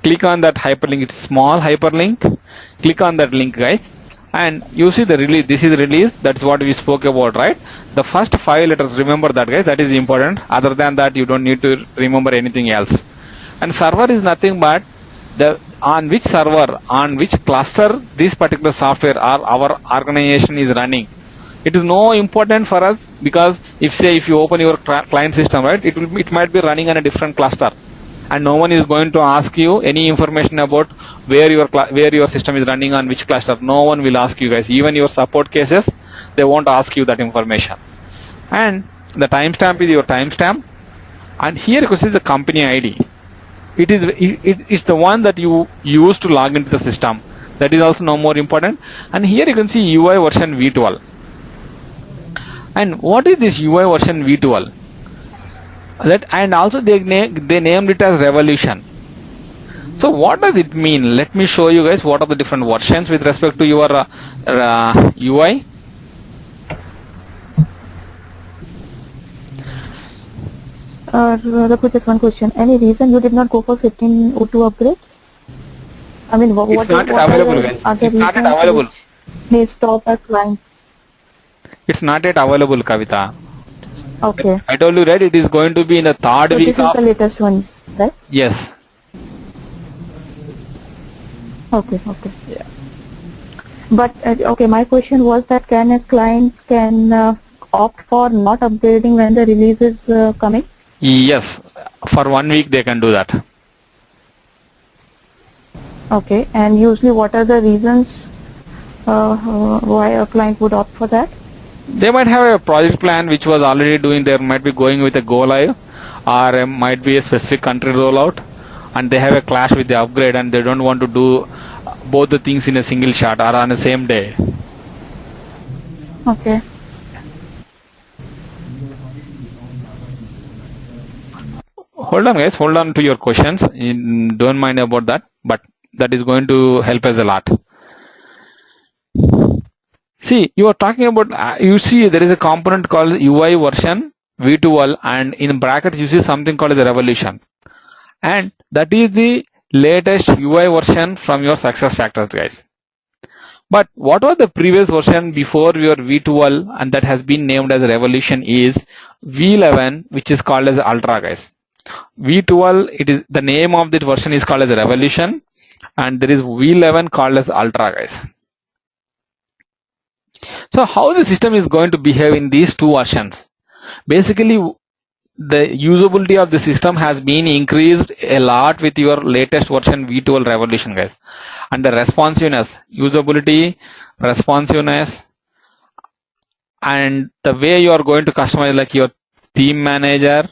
click on that hyperlink. It's small hyperlink. Click on that link, guys, and you see the release. This is release. That's what we spoke about, right? The first 5 letters, remember that, guys. That is important. Other than that, you don't need to remember anything else. And server is nothing but the on which server, on which cluster this particular software or our organization is running. It is no important for us, because if you open your client system, right, it might be running on a different cluster, and no one is going to ask you any information about where your system is running on which cluster. No one will ask you, guys. Even your support cases, they won't ask you that information. And the timestamp is your timestamp, and here you can see the company ID. It is the one that you use to log into the system. That is also no more important. And here you can see UI version V12. And what is this UI version V12? And also they named it as Revolution. So what does it mean? Let me show you guys what are the different versions with respect to your UI. Just one question. Any reason you did not go for 1502 upgrade? I mean, what it's not available, guys. It's not yet available. They stop at client. It's not yet available, Kavita. Okay. I told you, right? It is going to be in the third week. This is the latest one, right? Yes. Okay. Yeah. But okay, my question was that can a client opt for not upgrading when the release is coming? Yes, for 1 week they can do that. Okay, and usually what are the reasons why a client would opt for that? They might have a project plan which was already doing. They might be going with a go live, or might be a specific country rollout, and they have a clash with the upgrade, and they don't want to do both the things in a single shot or on the same day. Okay. Hold on, guys. Hold on to your questions. Don't mind about that, but that is going to help us a lot. See, you are talking about, you see there is a component called UI version V12, and in brackets you see something called as a Revolution. And that is the latest UI version from your success factors, guys. But what was the previous version before your V12 and that has been named as Revolution is V11, which is called as Ultra, guys. V12, it is the name of that version is called as Revolution, and there is V11 called as Ultra, guys. So how the system is going to behave in these two versions? Basically, the usability of the system has been increased a lot with your latest version V12 Revolution, guys. And the responsiveness, usability, responsiveness, and the way you are going to customize, like your theme manager,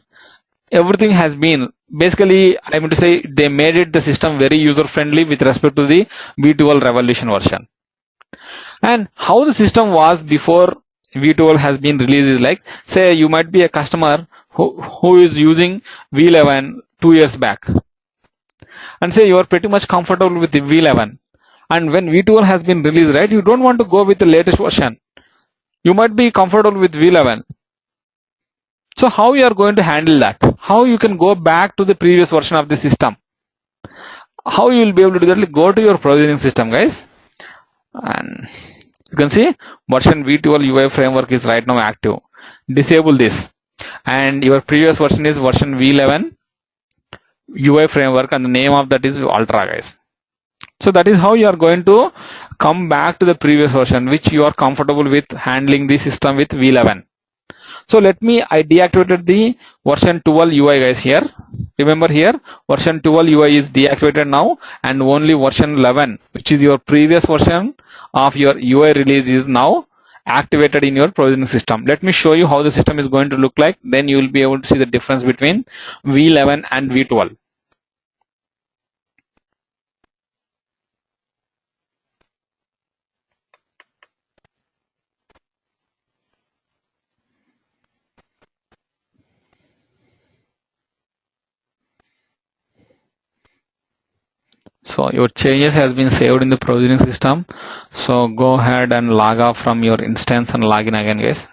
everything has been, basically, I mean to say, they made it the system very user friendly with respect to the V12 Revolution version. And how the system was before V12 has been released is like, say you might be a customer who is using V11 2 years back, and say you are pretty much comfortable with the V11, and when V12 has been released, right, you don't want to go with the latest version. You might be comfortable with V11. So how you are going to handle that? How you can go back to the previous version of the system? How you will be able to do that? Go to your provisioning system, guys, and you can see version V12 UI framework is right now active. Disable this, and your previous version is version V11 UI framework, and the name of that is Ultra, guys. So that is how you are going to come back to the previous version which you are comfortable with handling the system with V11. So I deactivated the version 12 UI, guys, here. Remember here, version 12 UI is deactivated now, and only version 11, which is your previous version of your UI release, is now activated in your provisioning system. Let me show you how the system is going to look like. Then you will be able to see the difference between V11 and V12. So your changes has been saved in the provisioning system. So go ahead and log off from your instance and log in again, guys.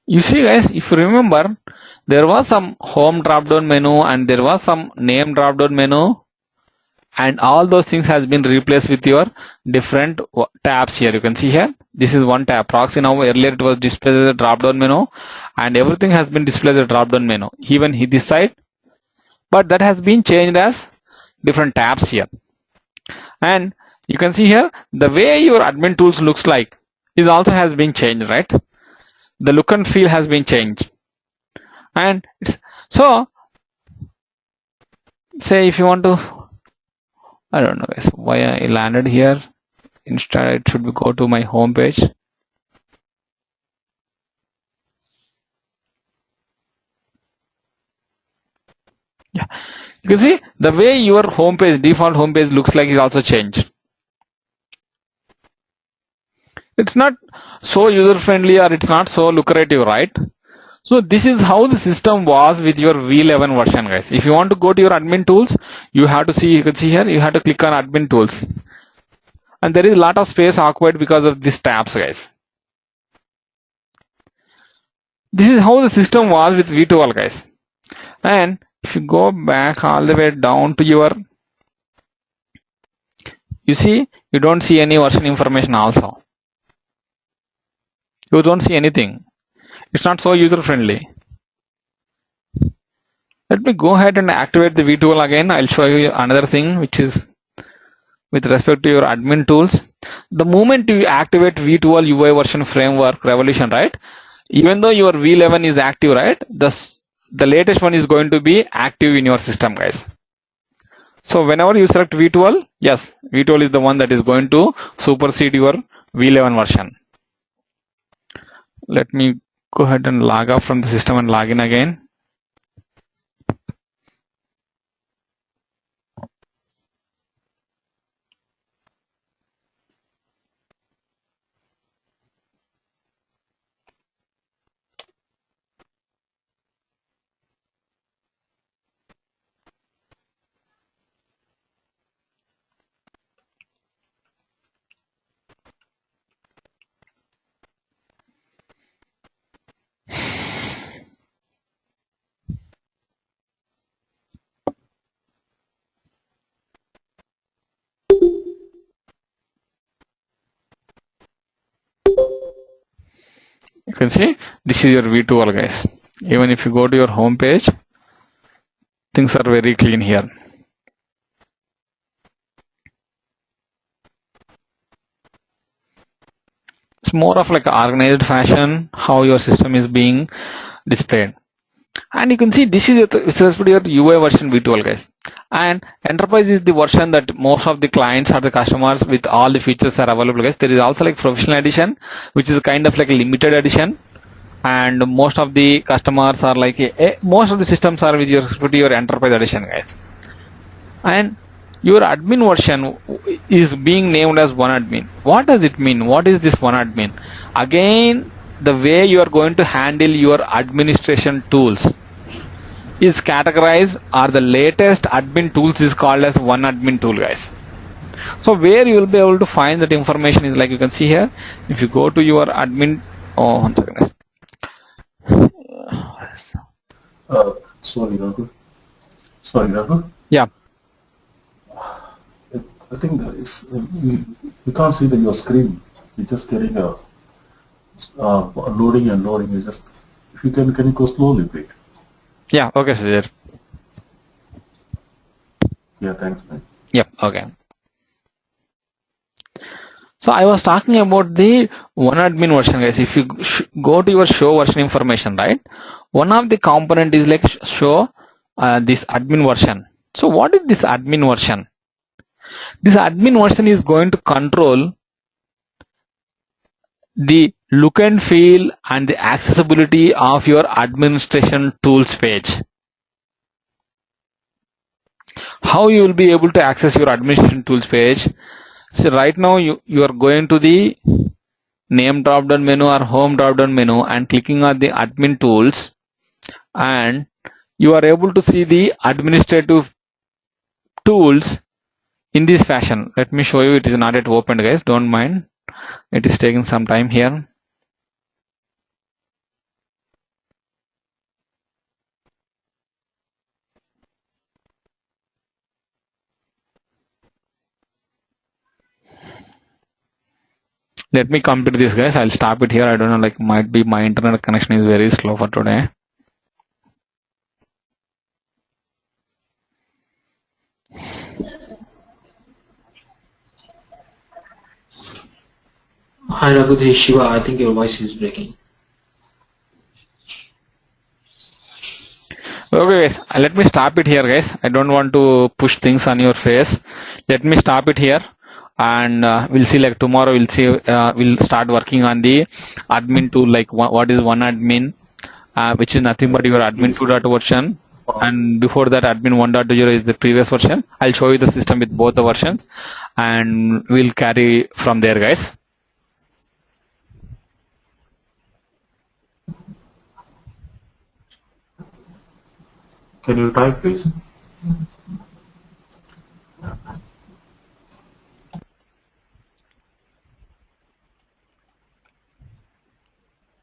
You see guys, if you remember, there was some home drop down menu and there was some name drop down menu, and all those things has been replaced with your different tabs here. You can see here, this is one tab, proxy. Now earlier it was displayed as a drop down menu and everything has been displayed as a drop down menu, even this side, but that has been changed as different tabs here. And you can see here the way your admin tools looks like is also has been changed, right? The look and feel has been changed. And so say if you want to, I don't know guys why I landed here. Instead it should go to my home page. Yeah, you can see the way your home page, default home page looks like is also changed. It's not so user friendly or it's not so lucrative, right? So this is how the system was with your V11 version guys. If you want to go to your admin tools, you have to see, you can see here, you have to click on admin tools. And there is a lot of space occupied because of these tabs guys. This is how the system was with V12 guys. And if you go back all the way down to your, you see, you don't see any version information also. You don't see anything. It's not so user friendly. Let me go ahead and activate the V12 again. I'll show you another thing which is with respect to your admin tools. The moment you activate V12 UI version framework revolution, right? Even though your V11 is active, right? The latest one is going to be active in your system guys. So whenever you select V12, yes, V12 is the one that is going to supersede your V11 version. Let me go ahead and log out from the system and log in again. You can see this is your V12 guys. Even if you go to your home page, things are very clean here. It's more of like organized fashion how your system is being displayed. And you can see this is with respect to your UI version V12 guys. And enterprise is the version that most of the clients or the customers with all the features are available guys. There is also like professional edition, which is kind of like a limited edition, and most of the customers are like most of the systems are with your enterprise edition guys. And your admin version is being named as one admin. What does it mean? What is this one admin? Again, the way you are going to handle your administration tools is categorized, or the latest admin tools is called as one admin tool guys. So where you will be able to find that information is like you can see here. If you go to your admin, sorry Raghu. Yeah. I think that is, we can't see your screen. You're just getting a loading and loading. You just, if you can you go slowly, please? Yeah. Okay, sir. Yeah, thanks, man. Yep. Okay. So I was talking about the one admin version, guys. If you go to your show version information, right? One of the component is like show this admin version. So what is this admin version? This admin version is going to control the look and feel and the accessibility of your administration tools page. How you will be able to access your administration tools page? So right now you are going to the name drop down menu or home drop down menu and clicking on the admin tools, and you are able to see the administrative tools in this fashion. Let me show you. It is not yet opened, guys. Don't mind. It is taking some time here. Let me complete this, guys. I'll stop it here. I don't know, like might be my internet connection is very slow for today. Hi Raghu, this is Shiva. I think your voice is breaking. Okay, guys. Let me stop it here, guys. I don't want to push things on your face. Let me stop it here, and we'll see. Like tomorrow, we'll see. We'll start working on the admin tool. Like what is one admin, which is nothing but your admin 2.0 version. And before that, admin 1.0 is the previous version. I'll show you the system with both the versions, and we'll carry from there, guys. Can you type, please?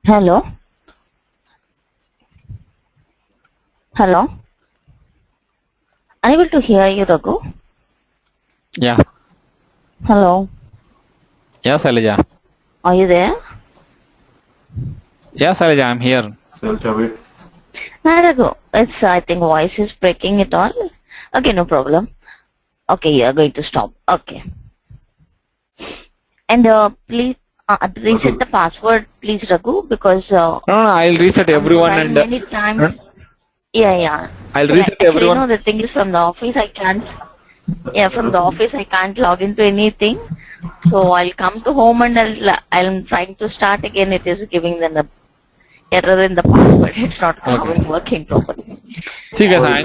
Hello? Hello? Unable to hear you, Raghu. Yeah. Hello? Yeah, Sailaja. Are you there? Yeah, Sailaja, I'm here. Selja, wait. Hi, Raghu. It's, I think voice is breaking it all. Okay, no problem. Okay, you are going to stop. Okay. And please reset the password, please, Raghu, because No, I'll reset everyone I'm and many times. Yeah. I'll But reset actually, everyone. no, the thing is from the office I can't. Yeah, from the office I can't log into anything. So I'll come to home and I'm trying to start again. It is giving them the error in the password. It's not working properly. See, guys,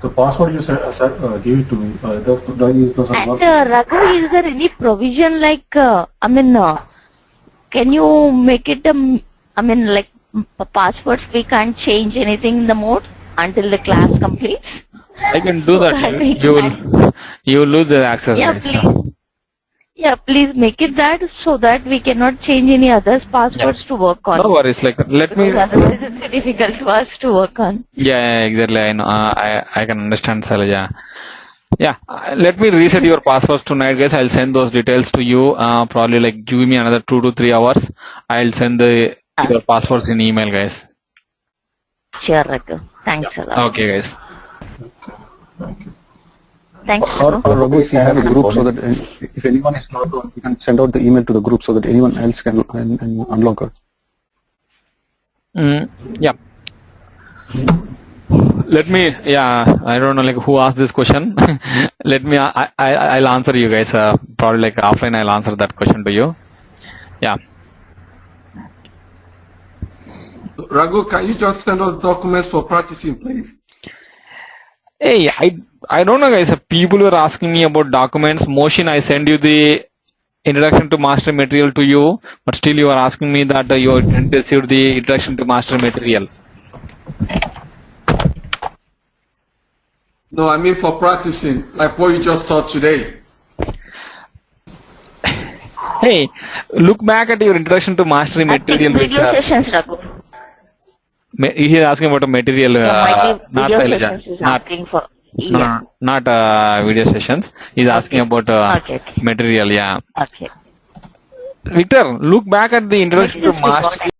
The password you gave it to me. It doesn't And work. Raghu, is there any provision like, can you make it, like passwords we can't change anything in the mode until the class completes? I can do that. You will lose the access. Yeah, guys. please. Yeah, please make it that so that we cannot change any others passwords to work on. No worries. Like, let me. Because otherwise it's difficult for us to work on. Yeah, exactly. I know. I can understand, Sailaja. Yeah, let me reset your passwords tonight, guys. I'll send those details to you. Probably like give me another 2 to 3 hours. I'll send your passwords in email, guys. Sure, Raghu. Thanks a lot. Okay, guys. Thank you. Thanks. Or Raghu, if you have a group so that if anyone is not on, you can send out the email to the group so that anyone else can unlock it. Yeah. Let me. Yeah, I don't know like who asked this question. Let me. I'll answer you guys. Probably like offline. I'll answer that question to you. Yeah. Raghu, can you just send us documents for practicing, please? Hey, I don't know, guys. People were asking me about documents. Motion, I send you the introduction to master material to you, but still you are asking me that you didn't receive the introduction to master material. No, I mean for practicing, like what you just taught today. Hey, look back at your introduction to mastery material. Video sessions, Raghu. He is asking about a material, not video sessions is asking for. not video sessions. He is asking about material. Yeah. Okay. Victor, look back at the introduction to mastery.